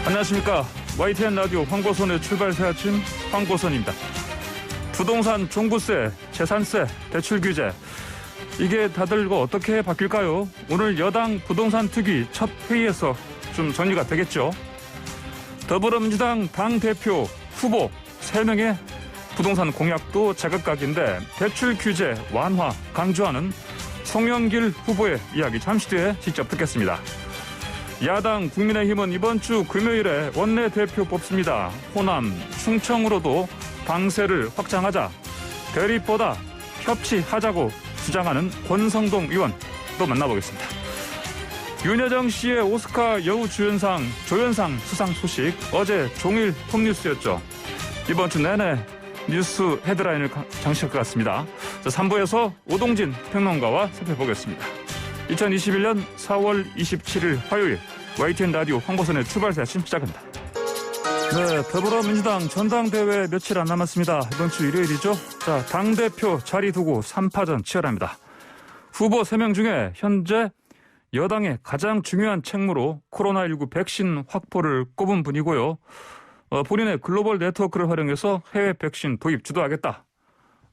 안녕하십니까. YTN 라디오 황보선의 출발 새 아침 황보선입니다. 부동산 종부세, 재산세, 대출 규제 이게 다들 이거 어떻게 바뀔까요? 오늘 여당 부동산 특위 첫 회의에서 좀 정리가 되겠죠. 더불어민주당 당대표 후보 3명의 부동산 공약도 제각각인데 대출 규제 완화 강조하는 송영길 후보의 이야기 잠시 뒤에 직접 듣겠습니다. 야당 국민의힘은 이번 주 금요일에 원내대표 뽑습니다. 호남, 충청으로도 방세를 확장하자 대립보다 협치하자고 주장하는 권성동 의원도 만나보겠습니다. 윤여정 씨의 오스카 여우주연상 조연상 수상 소식 어제 종일 톱뉴스였죠. 이번 주 내내 뉴스 헤드라인을 장식할 것 같습니다. 3부에서 오동진 평론가와 살펴보겠습니다. 2021년 4월 27일 화요일 YTN 라디오 황보선의 출발 새 아침 시작합니다. 네, 더불어민주당 전당대회 며칠 안 남았습니다. 이번 주 일요일이죠. 자, 당대표 자리 두고 3파전 치열합니다. 후보 3명 중에 현재 여당의 가장 중요한 책무로 코로나19 백신 확보를 꼽은 분이고요. 본인의 글로벌 네트워크를 활용해서 해외 백신 도입 주도하겠다.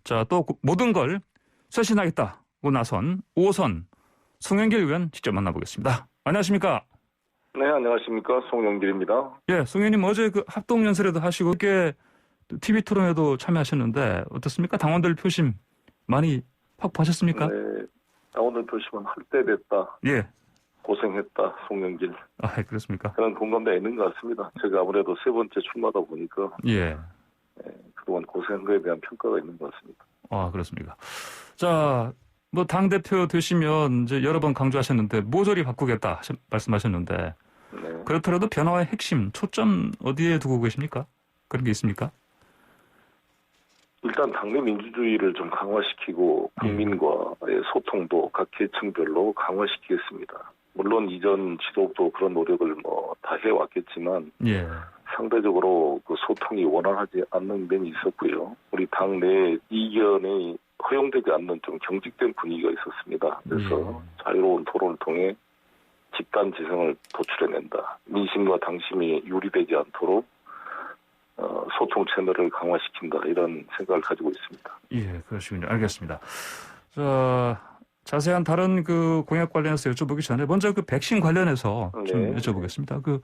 자, 또 모든 걸 쇄신하겠다고 나선 5선 송영길 의원 직접 만나보겠습니다. 안녕하십니까? 네, 안녕하십니까? 송영길입니다. 예, 송 의원님 어제 그 합동연설에도 하시고 이렇게 TV 토론에도 참여하셨는데 어떻습니까? 당원들 표심 많이 확보하셨습니까? 네, 당원들 표심은 할 때 됐다. 예. 고생했다, 송영길. 아, 그렇습니까? 그런 공감대가 있는 것 같습니다. 제가 아무래도 세 번째 출마다 보니까 예. 그동안 고생한 거에 대한 평가가 있는 것 같습니다. 아, 그렇습니까? 자, 뭐 당대표 되시면 이제 여러 번 강조하셨는데 모조리 바꾸겠다 말씀하셨는데 네. 그렇더라도 변화의 핵심, 초점 어디에 두고 계십니까? 그런 게 있습니까? 일단 당내 민주주의를 좀 강화시키고 국민과의 소통도 각 계층별로 강화시키겠습니다. 물론 이전 지도부도 그런 노력을 다 해왔겠지만 예. 상대적으로 그 소통이 원활하지 않는 면이 있었고요. 우리 당내 이견이 허용되지 않는 좀 경직된 분위기가 있었습니다. 그래서 자유로운 토론을 통해 집단 지성을 도출해낸다. 민심과 당심이 유리되지 않도록 소통 채널을 강화시킨다. 이런 생각을 가지고 있습니다. 예, 그러시군요. 알겠습니다. 자, 자세한 다른 그 공약 관련해서 여쭤보기 전에 먼저 그 백신 관련해서 좀 여쭤보겠습니다.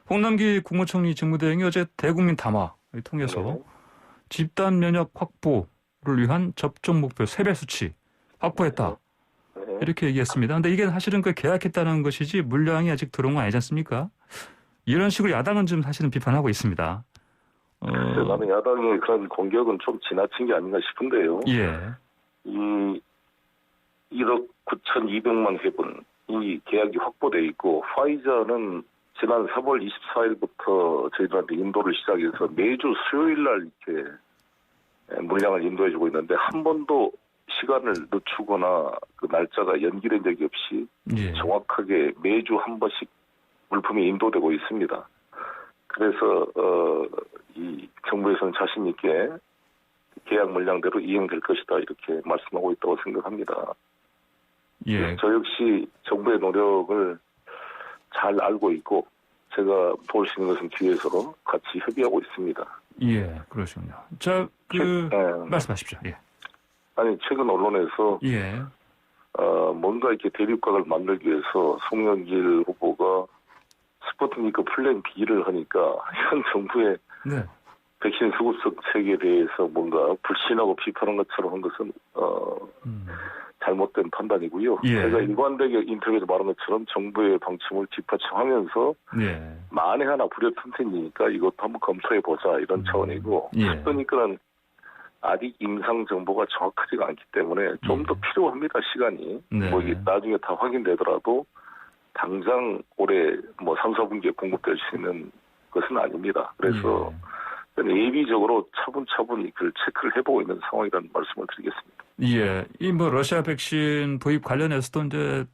홍남기 국무총리 직무대행이 어제 대국민 담화를 통해서 집단 면역 확보를 위한 접종 목표 3배 수치 확보했다. 이렇게 얘기했습니다. 근데 이게 사실은 그 계약했다는 것이지 물량이 아직 들어온 건 아니지 않습니까? 이런 식으로 야당은 좀 사실은 비판하고 있습니다. 나는 야당의 그런 공격은 좀 지나친 게 아닌가 싶은데요. 예. 이 1억 9,200만 회분 이 계약이 확보돼 있고 화이자는 지난 3월 24일부터 저희들한테 인도를 시작해서 매주 수요일 날 이렇게 물량을 인도해주고 있는데 한 번도 시간을 늦추거나 그 날짜가 연기된 적이 없이 정확하게 매주 한 번씩 물품이 인도되고 있습니다. 그래서 이 정부에서는 자신 있게 계약 물량대로 이행될 것이다 이렇게 말씀하고 있다고 생각합니다. 예. 저 역시 정부의 노력을 잘 알고 있고 제가 도울 수 있는 것은 뒤에서 같이 협의하고 있습니다. 예, 그러시군요. 자, 말씀하십시오. 예. 아니 최근 언론에서 뭔가 이렇게 대립각을 만들기 위해서 송영길 후보가 스푸트니크 플랜 B를 하니까 현 정부의 백신 수급성 체계에 대해서 뭔가 불신하고 비판한 것처럼 한 것은 잘못된 판단이고요. 제가 일관되게 인터뷰에서 말한 것처럼 정부의 방침을 뒷받침하면서 만에 하나 불협 튼튼이니까 이것도 한번 검토해보자 이런 차원이고 스푸트니크는 아직 임상 정보가 정확하지가 않기 때문에 좀 더 필요합니다. 시간이. 이게 나중에 다 확인되더라도 당장 올해 3, 4분기에 공급될 수 있는 것은 아닙니다. 그래서 예비적으로 차분차분 그걸 체크를 해보고 있는 상황이라는 말씀을 드리겠습니다. 예. 이 러시아 백신 도입 관련해서도 이제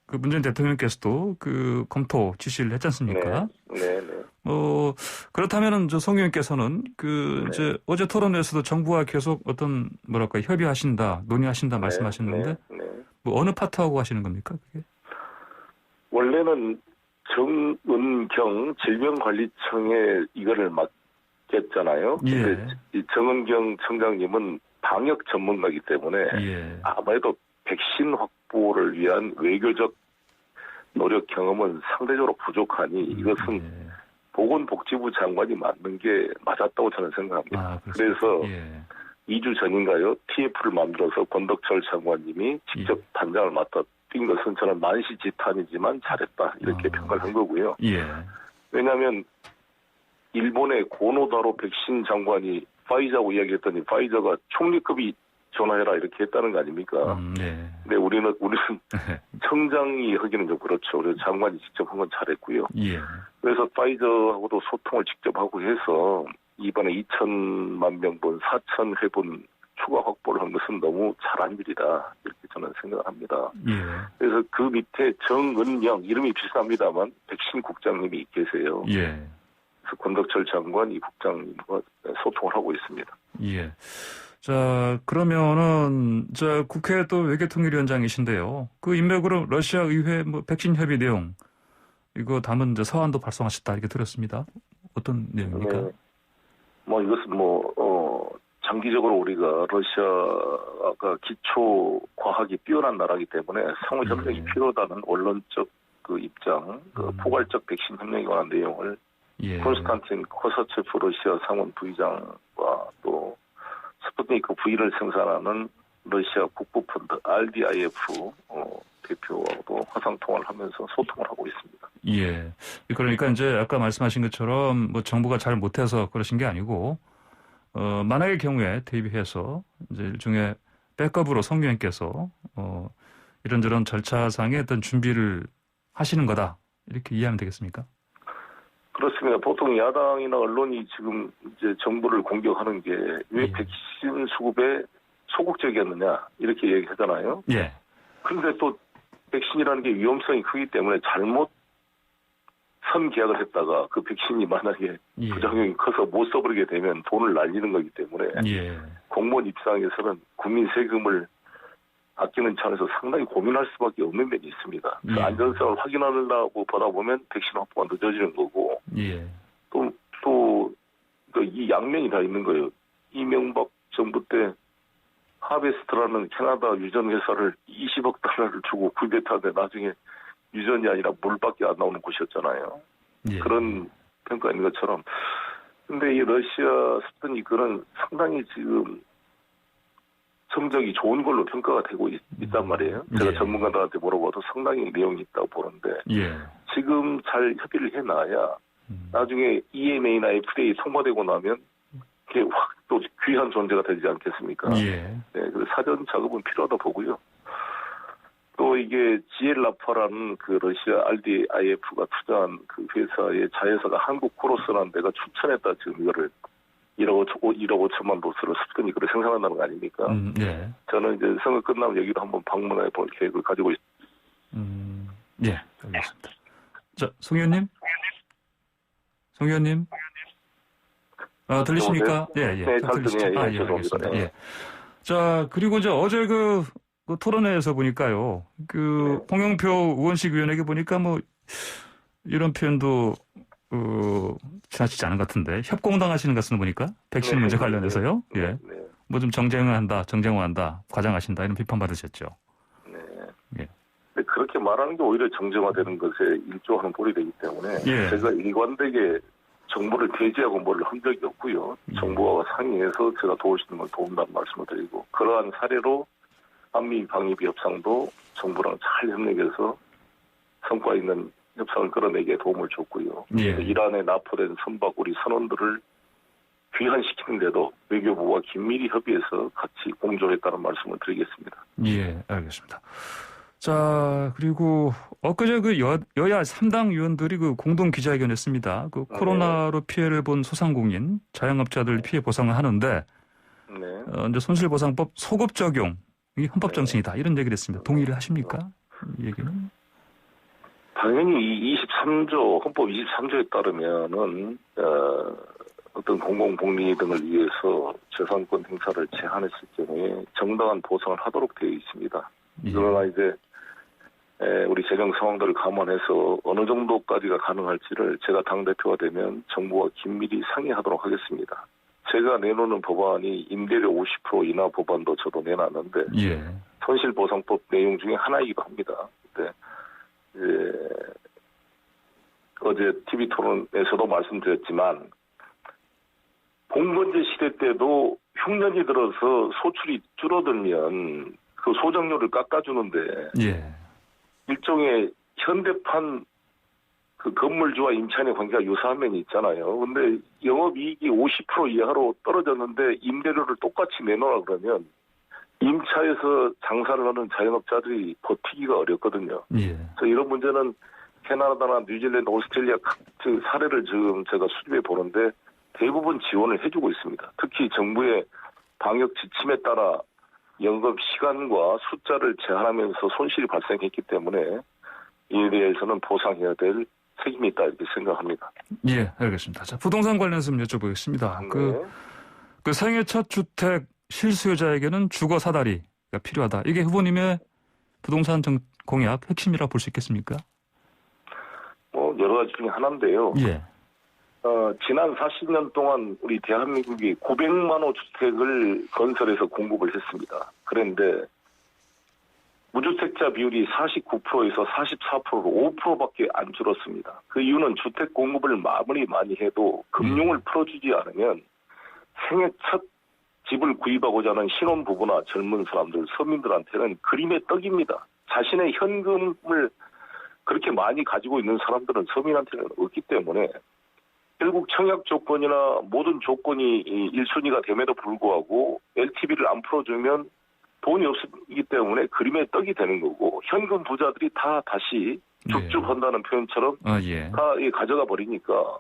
그 문재인 대통령께서도 그 검토 지시를 했지 않습니까? 네. 그렇다면은 송 의원께서는 이제 어제 토론회에서도 정부와 계속 어떤 협의하신다, 논의하신다 말씀하셨는데 뭐 어느 파트하고 하시는 겁니까? 그게? 원래는 정은경 질병관리청에 이거를 맡겼잖아요. 예. 근데 이 정은경 청장님은 방역 전문가이기 때문에 예. 아무래도 백신 확보를 위한 외교적 노력 경험은 상대적으로 부족하니 이것은 예. 보건복지부 장관이 맡는 게 맞았다고 저는 생각합니다. 아, 그렇습니까? 그래서 예. 2주 전인가요? TF를 만들어서 권덕철 장관님이 직접 예. 단장을 맡아 뛴 것은 저는 만시지탄이지만 잘했다 이렇게 평가를 한 거고요. 예. 왜냐하면 일본의 고노다로 백신 장관이 파이자하고 이야기했더니 파이자가 총리급이 전화해라 이렇게 했다는 거 아닙니까? 네. 근데 우리는 청장이 하기는 좀 그렇죠. 그래서 장관이 직접 한 건 잘했고요. 예. 그래서 파이저하고도 소통을 직접 하고 해서 이번에 2천만 명분, 4천 회분 추가 확보를 한 것은 너무 잘한 일이다 이렇게 저는 생각을 합니다. 예. 그래서 그 밑에 정은영 이름이 비슷합니다만 백신 국장님이 계세요. 예. 그래서 권덕철 장관 이 국장님과 소통을 하고 있습니다. 예. 자, 그러면은, 국회 또 외교통일위원장이신데요. 그 인맥으로 러시아 의회 백신 협의 내용, 이거 담은 서한도 발송하셨다, 이렇게 들었습니다. 어떤 내용입니까? 네. 이것은 장기적으로 우리가 러시아가 기초 과학이 뛰어난 나라이기 때문에 상호 협력이 필요하다는 원론적 그 입장, 포괄적 백신 협력에 관한 내용을 콘스탄틴 코사체프 러시아 상원 부의장과 또 스푸트니크 V를 생산하는 러시아 국부펀드 RDIF 대표하고도 화상통화를 하면서 소통을 하고 있습니다. 예. 그러니까 이제 아까 말씀하신 것처럼 정부가 잘 못해서 그러신 게 아니고, 만약의 경우에 대비해서 이제 일종의 백업으로 성위원께서, 이런저런 절차상의 어떤 준비를 하시는 거다. 이렇게 이해하면 되겠습니까? 그렇습니다. 보통 야당이나 언론이 지금 이제 정부를 공격하는 게 왜 백신 수급에 소극적이었느냐 이렇게 얘기하잖아요. 예. 그런데 또 백신이라는 게 위험성이 크기 때문에 잘못 선계약을 했다가 그 백신이 만약에 부작용이 커서 못 써버리게 되면 돈을 날리는 거기 때문에 공무원 입장에서는 국민 세금을 아끼는 차원에서 상당히 고민할 수밖에 없는 면이 있습니다. 그 안전성을 확인하려고 보다 보면 백신 확보가 늦어지는 거고 또 이 양면이 다 있는 거예요. 이명박 정부 때 하베스트라는 캐나다 유전 회사를 20억 달러를 주고 구입했다는데 나중에 유전이 아니라 물밖에 안 나오는 곳이었잖아요. 그런 평가가 있는 것처럼. 근데 이 러시아 스푸트니크는 상당히 지금 성적이 좋은 걸로 평가가 되고 있단 말이에요. 제가 전문가들한테 물어봐도 상당히 내용이 있다고 보는데 지금 잘 협의를 해놔야 나중에 EMA나 FDA 통과되고 나면 그게 확 또 귀한 존재가 되지 않겠습니까? 네, 그래서 사전 작업은 필요하다 보고요. 또 이게 GL라파라는 그 러시아 RDIF가 투자한 그 회사의 자회사가 한국 코로스라는 데가 추천했다 지금 이거를 1억 5천만 도스를 스푸트니크를 생산한다는 거 아닙니까? 저는 이제 선거 끝나면 여기로 한번 방문해 볼 계획을 가지고 있습니다. 예, 알겠습니다. 자, 송 의원님? 송 의원님? 들리십니까? 네, 잘 들리네요. 알겠습니다. 예. 자, 그리고 이제 어제 그 토론회에서 보니까요, 홍영표 의원식 위원에게 보니까 이런 표현도, 지나치지 않은 것 같은데, 협공당하시는 것 같은 보니까, 백신 문제 관련해서요. 좀 정쟁한다, 과장하신다, 이런 비판 받으셨죠. 근데 그렇게 말하는 게 오히려 정쟁화되는 것에 일조하는 볼이 되기 때문에, 제가 일관되게 정부를 배제하고 뭘 한 적이 없고요. 정부와 상의해서 제가 도울 수 있는 걸 도운다는 말씀을 드리고, 그러한 사례로 한미 방위비 협상도 정부랑 잘 협력해서 성과 있는 협상을 끌어내기에 도움을 줬고요. 이란에 납포된 선박 우리 선원들을 귀환시키는데도 외교부와 긴밀히 협의해서 같이 공조했다는 말씀을 드리겠습니다. 예, 알겠습니다. 자, 그리고 엊그제 여야 3당 의원들이 공동 기자회견했습니다. 코로나로 피해를 본 소상공인, 자영업자들 피해 보상을 하는데, 이제 손실보상법 소급 적용, 이게 헌법 정신이다. 이런 얘기를 했습니다. 동의를 하십니까? 이 얘기는? 당연히 헌법 23조에 따르면은, 어떤 공공복리 등을 위해서 재산권 행사를 제한했을 경우에 정당한 보상을 하도록 되어 있습니다. 그러나 이제 우리 재정 상황들을 감안해서 어느 정도까지가 가능할지를 제가 당대표가 되면 정부와 긴밀히 상의하도록 하겠습니다. 제가 내놓는 법안이 임대료 50% 인하 법안도 저도 내놨는데 예. 손실보상법 내용 중에 하나이기도 합니다. 근데 어제 TV 토론에서도 말씀드렸지만 봉건제 시대 때도 흉년이 들어서 소출이 줄어들면 그 소정료를 깎아주는데 예. 일종의 현대판 그 건물주와 임차인의 관계가 유사한 면이 있잖아요. 근데 영업이익이 50% 이하로 떨어졌는데 임대료를 똑같이 내놓으라 그러면 임차에서 장사를 하는 자영업자들이 버티기가 어렵거든요. 예. 그래서 이런 문제는 캐나다나 뉴질랜드, 오스트레일리아 각 사례를 지금 제가 수집해 보는데 대부분 지원을 해주고 있습니다. 특히 정부의 방역 지침에 따라 영업 시간과 숫자를 제한하면서 손실이 발생했기 때문에 이에 대해서는 보상해야 될 책임이 있다 이렇게 생각합니다. 예, 알겠습니다. 자, 부동산 관련해서 좀 여쭤보겠습니다. 네. 그 생애 첫 주택 실수요자에게는 주거 사다리가 필요하다. 이게 후보님의 부동산 공약 핵심이라 볼 수 있겠습니까? 뭐 여러 가지 중에 하나인데요. 예. 지난 40년 동안 우리 대한민국이 900만 호 주택을 건설해서 공급을 했습니다. 그런데 무주택자 비율이 49%에서 44%로 5%밖에 안 줄었습니다. 그 이유는 주택 공급을 아무리 많이 해도 금융을 풀어주지 않으면 생애 첫 집을 구입하고자 하는 신혼부부나 젊은 사람들, 서민들한테는 그림의 떡입니다. 자신의 현금을 그렇게 많이 가지고 있는 사람들은 서민한테는 없기 때문에 결국 청약 조건이나 모든 조건이 1순위가 됨에도 불구하고 LTV를 안 풀어주면 돈이 없기 때문에 그림의 떡이 되는 거고 현금 부자들이 다 다시 줍줍한다는 표현처럼 예. 다 가져가 버리니까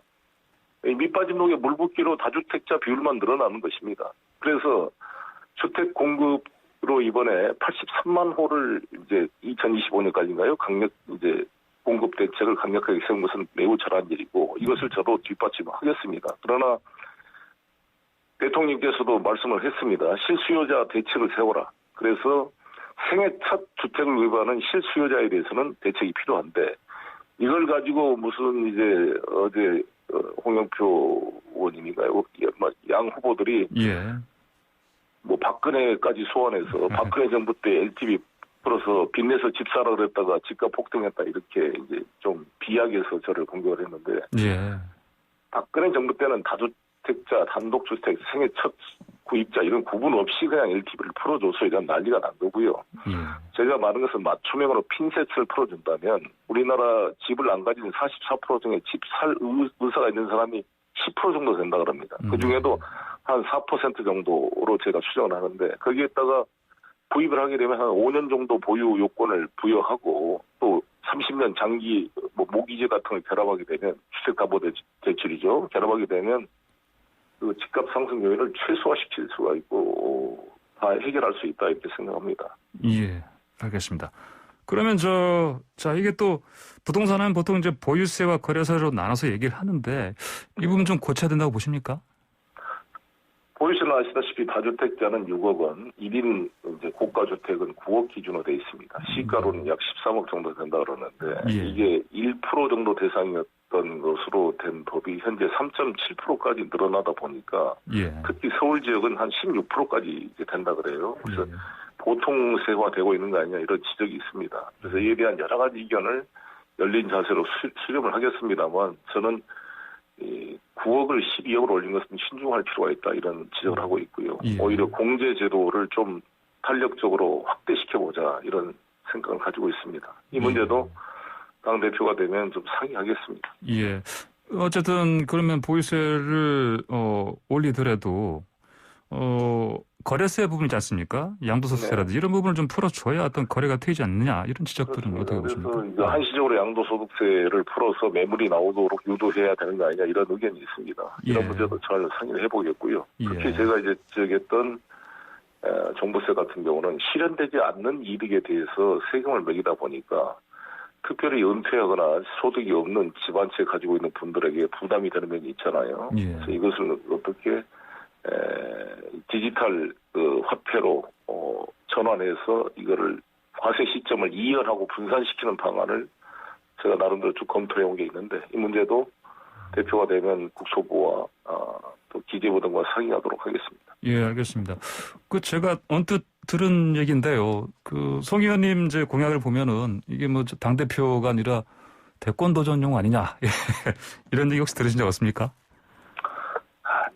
밑빠진 독에 물 붓기로 다주택자 비율만 늘어나는 것입니다. 그래서 주택 공급으로 이번에 83만 호를 이제 2025년까지인가요? 이제 공급 대책을 강력하게 세운 것은 매우 잘한 일이고 이것을 저도 뒷받침하겠습니다. 그러나 대통령께서도 말씀을 했습니다. 실수요자 대책을 세워라. 그래서 생애 첫 주택을 구입하는 실수요자에 대해서는 대책이 필요한데 이걸 가지고 무슨 이제 어제 홍영표 의원님인가요? 양 후보들이 예. 뭐 박근혜까지 소환해서 박근혜 정부 때 LTV 풀어서 빚내서 집 사라 그랬다가 집값 폭등했다 이렇게 이제 좀 비약해서 저를 공격을 했는데 예. 박근혜 정부 때는 다주택자, 단독주택, 생애 첫 구입자 이런 구분 없이 그냥 LTV를 풀어줘서 이런 난리가 난 거고요. 예. 제가 말한 것은 맞춤형으로 핀셋을 풀어준다면 우리나라 집을 안 가진 44% 중에 집 살 의사가 있는 사람이 10% 정도 된다 그럽니다. 그중에도 한 4% 정도로 제가 추정을 하는데 거기에다가 구입을 하게 되면 한 5년 정도 보유 요건을 부여하고 또 30년 장기 모기지 같은 걸 결합하게 되면 주택담보대출이죠. 결합하게 되면 그 집값 상승 요인을 최소화시킬 수가 있고 다 해결할 수 있다 이렇게 생각합니다. 예, 알겠습니다. 그러면 이게 또 부동산은 보통 이제 보유세와 거래세로 나눠서 얘기를 하는데 이 부분 좀 고쳐야 된다고 보십니까? 보유세는 아시다시피 다주택자는 6억 원, 1인 이제 고가주택은 9억 기준으로 되어 있습니다. 시가로는 약 13억 정도 된다 그러는데 예. 이게 1% 정도 대상이었던 것으로 된 법이 현재 3.7%까지 늘어나다 보니까 예. 특히 서울 지역은 한 16%까지 이제 된다 그래요. 그래서 예. 보통세화되고 있는 거 아니냐 이런 지적이 있습니다. 그래서 이에 대한 여러 가지 의견을 열린 자세로 수렴을 하겠습니다만 저는 9억을 12억으로 올린 것은 신중할 필요가 있다 이런 지적을 하고 있고요. 예. 오히려 공제 제도를 좀 탄력적으로 확대시켜보자 이런 생각을 가지고 있습니다. 이 문제도 당대표가 되면 좀 상의하겠습니다. 예. 어쨌든 그러면 보유세를 올리더라도 거래세 부분이지 않습니까? 양도소득세라든지 이런 부분을 좀 풀어줘야 어떤 거래가 되지 않느냐 이런 지적들은 어떻게 보십니까? 그래서 한시적으로 양도소득세를 풀어서 매물이 나오도록 유도해야 되는 거 아니냐 이런 의견이 있습니다. 이런 예. 문제도 잘 상의를 해보겠고요. 예. 특히 제가 이제 지적했던 종부세 같은 경우는 실현되지 않는 이득에 대해서 세금을 매기다 보니까 특별히 은퇴하거나 소득이 없는 집안채 가지고 있는 분들에게 부담이 되는 면이 있잖아요. 예. 그래서 이것을 어떻게 디지털 화폐로 전환해서 이거를 과세 시점을 이연하고 분산시키는 방안을 제가 나름대로 쭉 검토해 온 게 있는데 이 문제도 대표가 되면 국토부와 또 기재부 등과 상의하도록 하겠습니다. 예, 알겠습니다. 제가 언뜻 들은 얘기인데요. 송 의원님 이제 공약을 보면은 이게 뭐 당대표가 아니라 대권 도전용 아니냐. 이런 얘기 혹시 들으신 적 없습니까?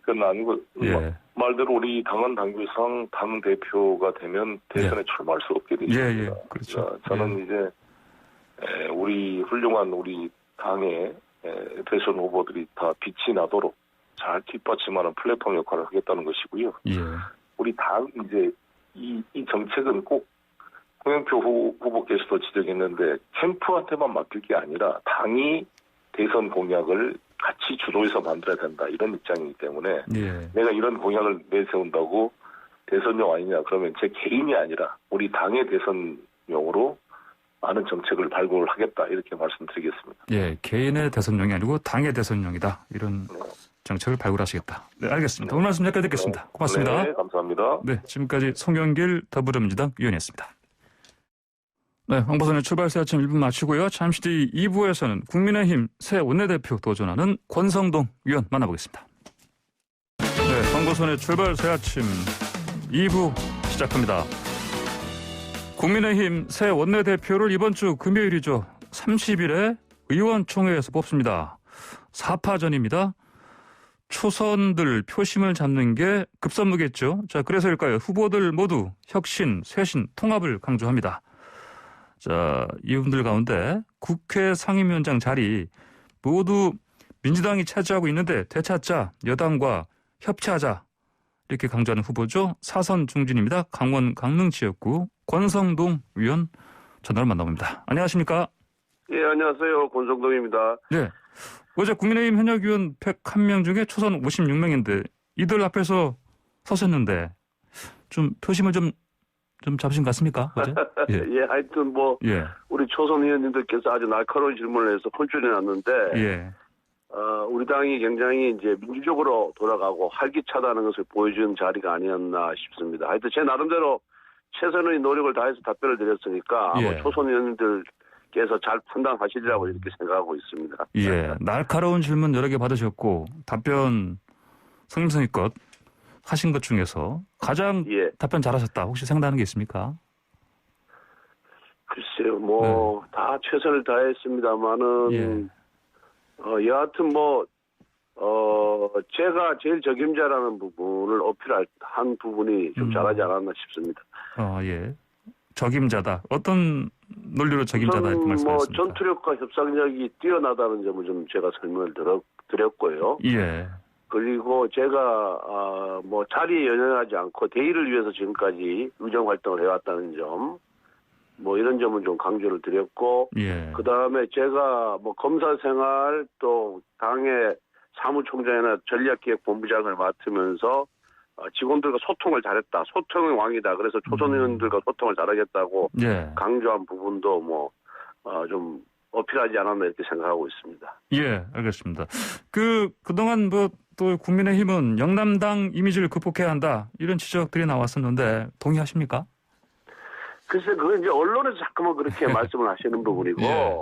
그건 아니고 예. 말대로 우리 당은 당규상 당 대표가 되면 대선에 출마할 수 없게 되죠. 예, 그렇죠. 저는 이제 우리 훌륭한 우리 당의 대선 후보들이 다 빛이 나도록 잘 뒷받침하는 플랫폼 역할을 하겠다는 것이고요. 예. 우리 당 이제 이 정책은 꼭 홍영표 후보께서도 지적했는데 캠프한테만 맡길 게 아니라 당이 대선 공약을 같이 주도해서 만들어야 된다 이런 입장이기 때문에 예. 내가 이런 공약을 내세운다고 대선용 아니냐 그러면 제 개인이 아니라 우리 당의 대선용으로 많은 정책을 발굴하겠다 이렇게 말씀드리겠습니다. 예, 개인의 대선용이 아니고 당의 대선용이다 이런 정책을 발굴하시겠다. 네, 알겠습니다. 오늘 말씀 여기까지 듣겠습니다. 고맙습니다. 네, 감사합니다. 네, 지금까지 송영길 더불어민주당 의원이었습니다. 네, 황보선의 출발새 아침 1분 마치고요. 잠시 뒤 2부에서는 국민의힘 새 원내대표 도전하는 권성동 의원 만나보겠습니다. 네, 황보선의 출발새 아침 2부 시작합니다. 국민의힘 새 원내대표를 이번 주 금요일이죠. 30일에 의원총회에서 뽑습니다. 4파전입니다. 초선들 표심을 잡는 게 급선무겠죠. 자, 그래서일까요? 후보들 모두 혁신, 쇄신, 통합을 강조합니다. 자, 이분들 가운데 국회 상임위원장 자리 모두 민주당이 차지하고 있는데 되찾자, 여당과 협치하자 이렇게 강조하는 후보죠. 사선 중진입니다. 강원 강릉 지역구 권성동 의원 전화로 만나봅니다. 안녕하십니까? 예, 안녕하세요. 권성동입니다. 네. 어제 국민의힘 현역 의원 101명 중에 초선 56명인데 이들 앞에서 서셨는데 좀 표심을 좀 잡으신 것 같습니까? 어제? 예. 예, 하여튼 예. 우리 초선 의원님들께서 아주 날카로운 질문을 해서 혼쭐이 났는데, 예. 우리 당이 굉장히 이제 민주적으로 돌아가고 활기차다는 것을 보여준 자리가 아니었나 싶습니다. 하여튼 제 나름대로 최선의 노력을 다해서 답변을 드렸으니까 예. 아마 초선 의원님들께서 잘 판단하시리라고 이렇게 생각하고 있습니다. 예. 날카로운 질문 여러 개 받으셨고 답변 성심성의껏 하신 것 중에서 가장 예. 답변 잘하셨다. 혹시 생각나는 게 있습니까? 글쎄요, 네. 다 최선을 다했습니다만은, 예. 여하튼 제가 제일 적임자라는 부분을 어필한 부분이 좀 잘하지 않았나 싶습니다. 예. 적임자다. 어떤 논리로 적임자다 이렇게 말씀하셨습니까? 전투력과 협상력이 뛰어나다는 점을 좀 제가 설명을 드렸고요. 예. 그리고 제가 자리에 연연하지 않고 대의를 위해서 지금까지 의정 활동을 해왔다는 점, 이런 점은 좀 강조를 드렸고, 예. 그 다음에 제가 검사 생활 또 당의 사무총장이나 전략기획본부장을 맡으면서 직원들과 소통을 잘했다. 소통의 왕이다. 그래서 초선 의원들과 소통을 잘하겠다고 예. 강조한 부분도 좀 어필하지 않았나 이렇게 생각하고 있습니다. 예, 알겠습니다. 그동안 또 국민의힘은 영남당 이미지를 극복해야 한다. 이런 지적들이 나왔었는데 동의하십니까? 글쎄, 그건 이제 언론에서 자꾸만 그렇게 말씀을 하시는 부분이고, 예.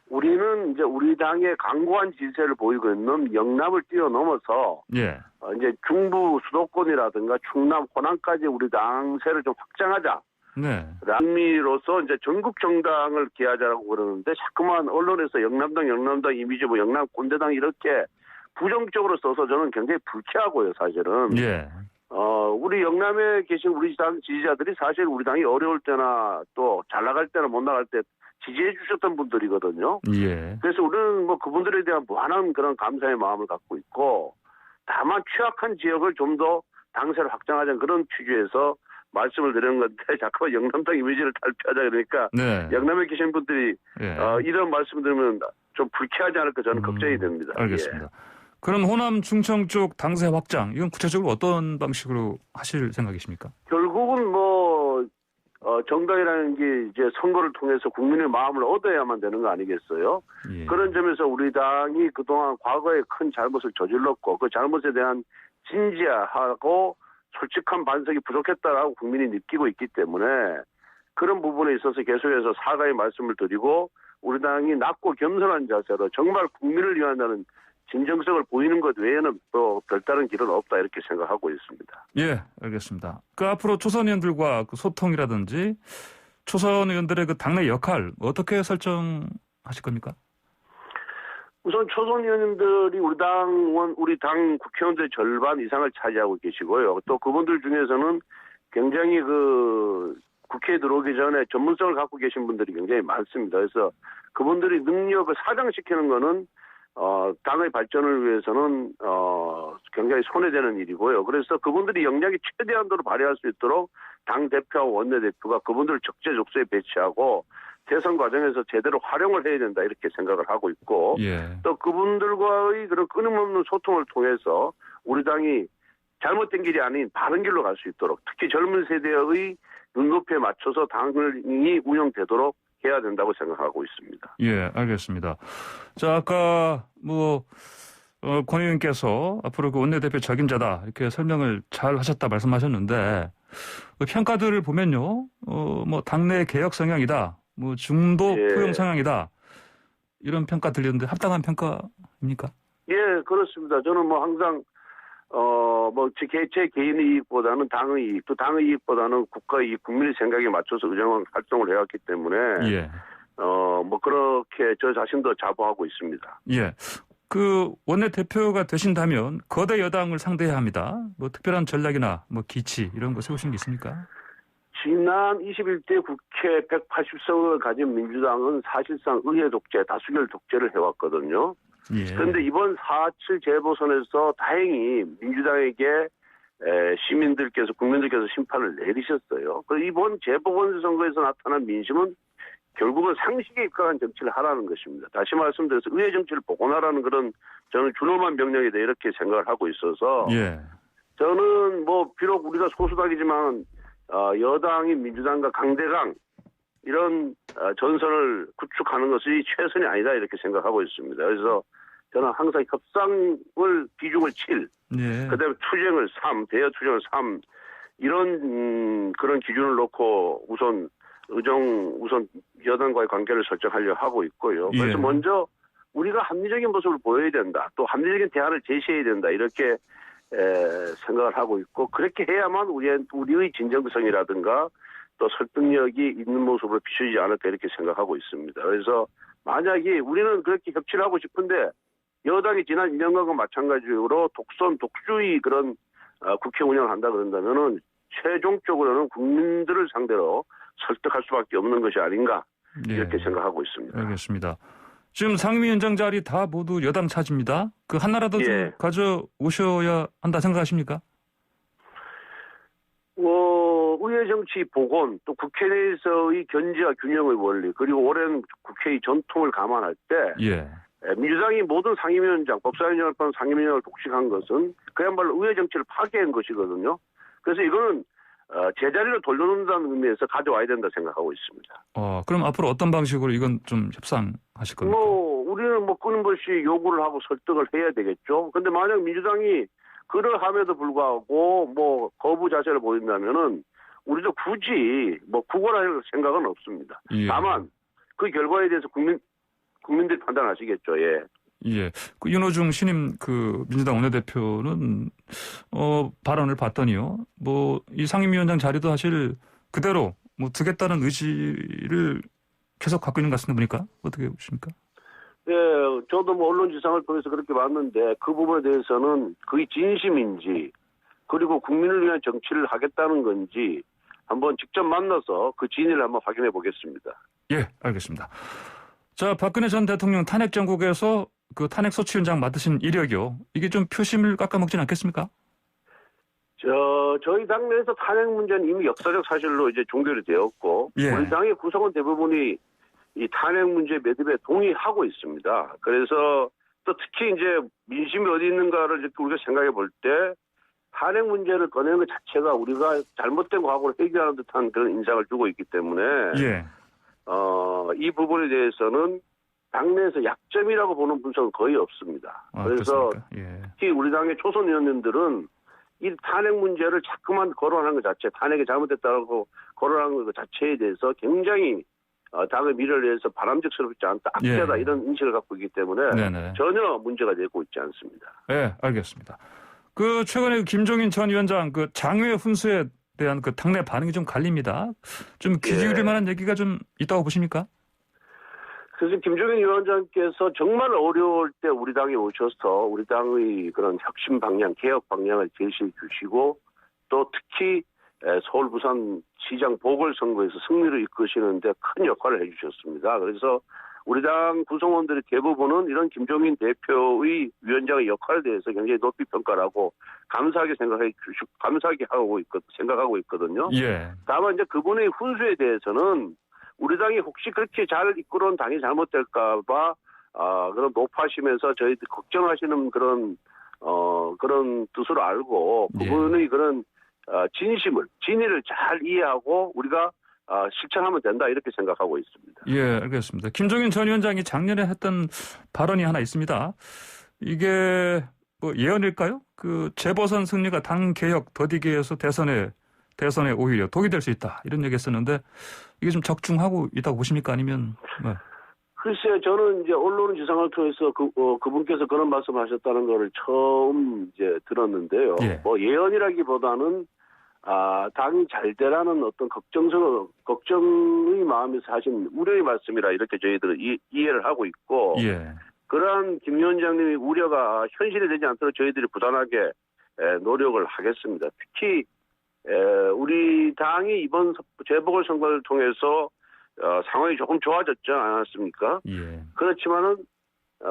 우리는 이제 우리 당의 강고한 지세를 보이고 있는 영남을 뛰어넘어서, 예. 이제 중부 수도권이라든가 충남, 호남까지 우리 당세를 좀 확장하자. 네. 의미로서 이제 전국 정당을 기하자라고 그러는데, 자꾸만 언론에서 영남당 이미지, 영남 꼰대당 이렇게 부정적으로 써서 저는 굉장히 불쾌하고요, 사실은. 예. 우리 영남에 계신 우리 당 지지자들이 사실 우리 당이 어려울 때나 또 잘 나갈 때나 못 나갈 때 지지해 주셨던 분들이거든요. 예. 그래서 우리는 그분들에 대한 무한한 그런 감사의 마음을 갖고 있고, 다만 취약한 지역을 좀 더 당세를 확장하자는 그런 취지에서 말씀을 드리는 건데, 자꾸 영남당 이미지를 탈피하자 그러니까, 네. 영남에 계신 분들이 예. 이런 말씀 드리면 좀 불쾌하지 않을까 저는 걱정이 됩니다. 알겠습니다. 예. 그럼 호남 충청 쪽 당세 확장 이건 구체적으로 어떤 방식으로 하실 생각이십니까? 결국은 정당이라는 게 이제 선거를 통해서 국민의 마음을 얻어야만 되는 거 아니겠어요? 예. 그런 점에서 우리 당이 그동안 과거에 큰 잘못을 저질렀고 그 잘못에 대한 진지하고 솔직한 반성이 부족했다라고 국민이 느끼고 있기 때문에 그런 부분에 있어서 계속해서 사과의 말씀을 드리고 우리 당이 낮고 겸손한 자세로 정말 국민을 위한다는 진정성을 보이는 것 외에는 또 별다른 길은 없다 이렇게 생각하고 있습니다. 예, 알겠습니다. 그 앞으로 초선 의원들과 그 소통이라든지 초선 의원들의 그 당내 역할 어떻게 설정하실 겁니까? 우선 초선 의원님들이 우리 당 국회의원들의 절반 이상을 차지하고 계시고요. 또 그분들 중에서는 굉장히 그 국회에 들어오기 전에 전문성을 갖고 계신 분들이 굉장히 많습니다. 그래서 그분들이 능력을 사장시키는 거는 당의 발전을 위해서는 굉장히 손해되는 일이고요. 그래서 그분들이 역량이 최대한도로 발휘할 수 있도록 당 대표와 원내대표가 그분들을 적재적소에 배치하고 대선 과정에서 제대로 활용을 해야 된다 이렇게 생각을 하고 있고 예. 또 그분들과의 그런 끊임없는 소통을 통해서 우리 당이 잘못된 길이 아닌 바른 길로 갈 수 있도록 특히 젊은 세대의 눈높이에 맞춰서 당이 운영되도록 해야 된다고 생각하고 있습니다. 예, 알겠습니다. 자, 아까 권 의원께서 앞으로 그 원내대표 적임자다 이렇게 설명을 잘 하셨다 말씀하셨는데 그 평가들을 보면요, 당내 개혁 성향이다, 중도 예. 포용 성향이다 이런 평가 들리는데 합당한 평가입니까? 예, 그렇습니다. 저는 항상 제 개인의 이익보다는 당의 이익, 또 당의 이익보다는 국가의 이익, 국민의 생각에 맞춰서 의정 활동을 해왔기 때문에 예. 그렇게 저 자신도 자부하고 있습니다. 예. 그 원내대표가 되신다면 거대 여당을 상대해야 합니다. 특별한 전략이나 기치 이런 거 세우신 게 있습니까? 지난 21대 국회 180석을 가진 민주당은 사실상 의회 독재, 다수결 독재를 해왔거든요. 예. 그런데 이번 4.7 재보선에서 다행히 민주당에게 시민들께서, 국민들께서 심판을 내리셨어요. 그래서 이번 재보궐선거에서 나타난 민심은 결국은 상식에 입각한 정치를 하라는 것입니다. 다시 말씀드려서 의회 정치를 복원하라는 그런 저는 준엄한 명령이다 이렇게 생각을 하고 있어서 예. 저는 비록 우리가 소수당이지만 여당인 민주당과 강대강 이런 전선을 구축하는 것이 최선이 아니다 이렇게 생각하고 있습니다. 그래서 저는 항상 협상을 비중을 7, 예. 그다음에 투쟁을 3, 대여 투쟁을 3 이런 그런 기준을 놓고 우선 여당과의 관계를 설정하려 하고 있고요. 그래서 예. 먼저 우리가 합리적인 모습을 보여야 된다. 또 합리적인 대안을 제시해야 된다. 이렇게 생각을 하고 있고 그렇게 해야만 우리의 진정성이라든가 또 설득력이 있는 모습을 비추지 않을까 이렇게 생각하고 있습니다. 그래서 만약에 우리는 그렇게 협치를 하고 싶은데 여당이 지난 2년간과 마찬가지로 독선, 독주의 그런 국회 운영을 한다 그런다면은 최종적으로는 국민들을 상대로 설득할 수밖에 없는 것이 아닌가 이렇게 예. 생각하고 있습니다. 알겠습니다. 지금 상임위원장 자리 다 모두 여당 차지입니다. 그 하나라도 좀 예. 가져오셔야 한다 생각하십니까? 의회 정치 복원, 또 국회 내에서의 견제와 균형의 원리, 그리고 오랜 국회의 전통을 감안할 때 예. 민주당이 모든 상임위원장, 법사위원장을 포함한 상임위원장을 독식한 것은 그야말로 의회 정치를 파괴한 것이거든요. 그래서 이거는 제자리로 돌려놓는다는 의미에서 가져와야 된다 생각하고 있습니다. 그럼 앞으로 어떤 방식으로 이건 좀 협상하실 겁니까? 우리는 끊임없이 요구를 하고 설득을 해야 되겠죠. 근데 만약 민주당이 그러함에도 불구하고 거부 자세를 보인다면은 우리도 굳이 구걸할 생각은 없습니다. 예. 다만 그 결과에 대해서 국민들이 판단하시겠죠. 예. 예. 그 윤호중 신임 민주당 원내대표는 발언을 봤더니요. 이 상임위원장 자리도 사실 그대로 두겠다는 의지를 계속 갖고 있는 것 같은데 보니까 어떻게 보십니까? 예, 저도 언론 지상을 통해서 그렇게 봤는데 그 부분에 대해서는 그게 진심인지 그리고 국민을 위한 정치를 하겠다는 건지 한번 직접 만나서 그 진위를 한번 확인해 보겠습니다. 예, 알겠습니다. 자, 박근혜 전 대통령 탄핵 정국에서 그 탄핵 소추위원장 맡으신 이력이요. 이게 좀 표심을 깎아먹진 않겠습니까? 저희 당내에서 탄핵 문제는 이미 역사적 사실로 이제 종결이 되었고 예. 우리 당의 구성원 대부분이 이 탄핵 문제 매듭에 동의하고 있습니다. 그래서 또 특히 이제 민심이 어디 있는가를 이렇게 우리가 생각해 볼 때 탄핵 문제를 꺼내는 것 자체가 우리가 잘못된 과거를 해결하는 듯한 그런 인상을 주고 있기 때문에 예. 이 부분에 대해서는 당내에서 약점이라고 보는 분석은 거의 없습니다. 그래서 예. 특히 우리 당의 초선 의원님들은 이 탄핵 문제를 자꾸만 거론하는 것 자체, 탄핵이 잘못됐다고 거론하는 것 자체에 대해서 굉장히 당의 미래를 위해서 바람직스럽지 않다, 악재다 예. 이런 인식을 갖고 있기 때문에 네네. 전혀 문제가 되고 있지 않습니다. 네, 알겠습니다. 그 최근에 김종인 전 위원장 그 장외 훈수에 대한 그 당내 반응이 좀 갈립니다. 좀 귀 기울일 만한 얘기가 좀 있다고 보십니까? 그래서 김종인 위원장께서 정말 어려울 때 우리 당에 오셔서 우리 당의 그런 혁신 방향, 개혁 방향을 제시해 주시고 또 특히 서울 부산 시장 보궐선거에서 승리를 이끄시는데 큰 역할을 해주셨습니다. 그래서 우리 당 구성원들의 대부분은 이런 김종인 대표의 위원장의 역할에 대해서 굉장히 높이 평가를 하고 감사하게 생각하고 있거든요. 예. 다만 이제 그분의 훈수에 대해서는 우리 당이 혹시 그렇게 잘 이끌어온 당이 잘못될까봐 그런 높아시면서 저희들 걱정하시는 그런 뜻으로 알고 그분의 그런 진의를 잘 이해하고 우리가 실천하면 된다 이렇게 생각하고 있습니다. 예, 알겠습니다. 김종인 전 위원장이 작년에 했던 발언이 하나 있습니다. 이게 뭐 예언일까요? 그 재보선 승리가 당 개혁 더디게 해서 대선에 오히려 독이 될 수 있다 이런 얘기했었는데 이게 좀 적중하고 있다고 보십니까? 아니면 뭐. 글쎄요, 저는 이제 언론 지상을 통해서 그분께서 그런 말씀하셨다는 거를 처음 이제 들었는데요. 예. 뭐 예언이라기보다는 당이 잘 되라는 어떤 걱정의 마음에서 하신 우려의 말씀이라 이렇게 저희들은 이해를 하고 있고, 예. 그러한 김 위원장님의 우려가 현실이 되지 않도록 저희들이 부단하게 노력을 하겠습니다. 특히 우리 당이 이번 재보궐선거를 통해서 상황이 조금 좋아졌지 않았습니까? 예. 그렇지만은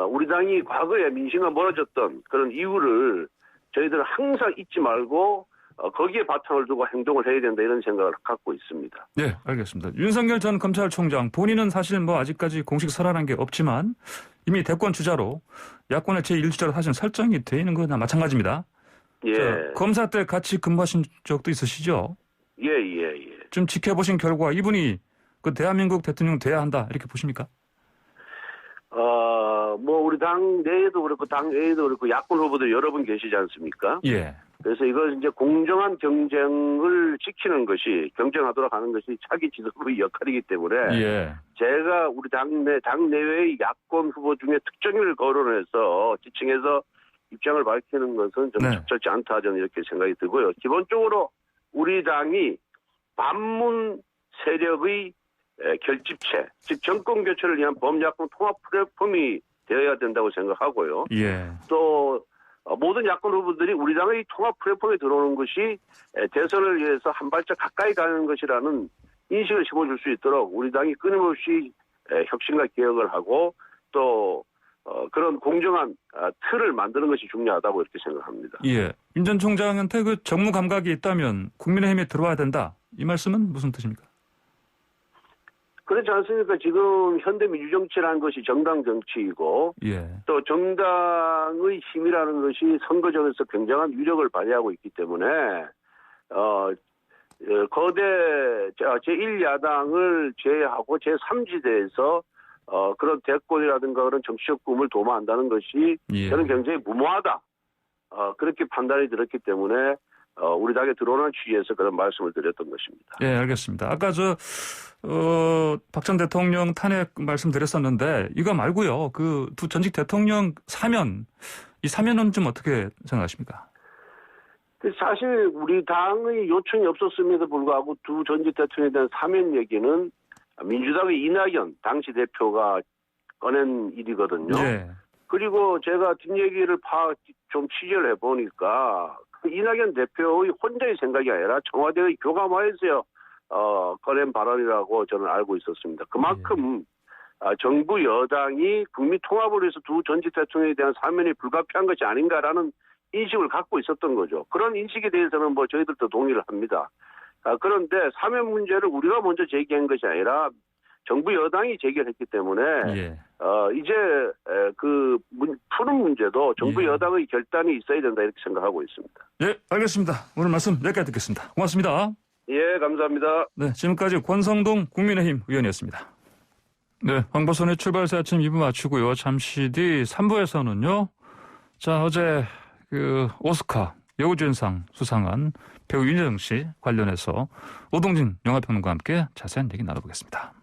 우리 당이 과거에 민심과 멀어졌던 그런 이유를 저희들은 항상 잊지 말고 거기에 바탕을 두고 행동을 해야 된다 이런 생각을 갖고 있습니다. 네, 알겠습니다. 윤석열 전 검찰총장 본인은 사실 뭐 아직까지 공식 설한한 게 없지만 이미 대권 주자로 야권의 제1주자로 사실 설정이 돼 있는 거나 마찬가지입니다. 예. 자, 검사 때 같이 근무하신 적도 있으시죠? 예. 좀 지켜보신 결과 이분이 그 대한민국 대통령 돼야 한다 이렇게 보십니까? 뭐 우리 당 내에도 그렇고 당 외에도 그렇고 야권 후보들 여러 분 계시지 않습니까? 예. 그래서 이걸 이제 공정한 경쟁을 지키는 것이 경쟁하도록 하는 것이 차기 지도부의 역할이기 때문에 예. 제가 우리 당 내외의 야권 후보 중에 특정인을 거론해서 지칭해서 입장을 밝히는 것은 좀 네. 적절치 않다 저는 이렇게 생각이 들고요. 기본적으로 우리 당이 반문 세력의 결집체, 즉 정권 교체를 위한 범야권 통합 플랫폼이 되어야 된다고 생각하고요. 예. 또 모든 야권 후보들이 우리 당의 통합 플랫폼에 들어오는 것이 대선을 위해서 한 발짝 가까이 가는 것이라는 인식을 심어줄 수 있도록 우리 당이 끊임없이 혁신과 개혁을 하고 또 그런 공정한 틀을 만드는 것이 중요하다고 이렇게 생각합니다. 예. 윤 전 총장한테 그 정무 감각이 있다면 국민의힘에 들어와야 된다. 이 말씀은 무슨 뜻입니까? 그렇지 않습니까? 지금 현대민주정치라는 것이 정당 정치이고 예. 또 정당의 힘이라는 것이 선거전에서 굉장한 위력을 발휘하고 있기 때문에 거대 제1야당을 제외하고 제3지대에서 그런 대권이라든가 그런 정치적 꿈을 도모한다는 것이 예. 저는 굉장히 무모하다. 그렇게 판단이 들었기 때문에 우리 당에 들어오는 취지에서 그런 말씀을 드렸던 것입니다. 예, 알겠습니다. 아까 박 전 대통령 탄핵 말씀드렸었는데 이거 말고요. 그 두 전직 대통령 사면, 이 사면은 좀 어떻게 생각하십니까? 사실 우리 당의 요청이 없었음에도 불구하고 두 전직 대통령에 대한 사면 얘기는 민주당의 이낙연 당시 대표가 꺼낸 일이거든요. 예. 그리고 제가 뒷얘기를 좀 취재를 해보니까 이낙연 대표의 혼자의 생각이 아니라 청와대의 교감하에서 꺼낸 발언이라고 저는 알고 있었습니다. 그만큼 정부 여당이 국민 통합을 위해서 두 전직 대통령에 대한 사면이 불가피한 것이 아닌가라는 인식을 갖고 있었던 거죠. 그런 인식에 대해서는 뭐 저희들도 동의를 합니다. 그런데 사면 문제를 우리가 먼저 제기한 것이 아니라 정부 여당이 제기했기 때문에 예. 이제 푸는 문제도 정부 예. 여당의 결단이 있어야 된다 이렇게 생각하고 있습니다. 예, 알겠습니다. 오늘 말씀 여기까지 듣겠습니다. 고맙습니다. 예, 감사합니다. 네, 지금까지 권성동 국민의힘 의원이었습니다. 네, 황보선의 출발새 아침 2부 마치고요. 잠시 뒤 3부에서는요. 자, 어제 오스카 여우주연상 수상한 배우 윤여정 씨 관련해서 오동진 영화평론가와 함께 자세한 얘기 나눠보겠습니다.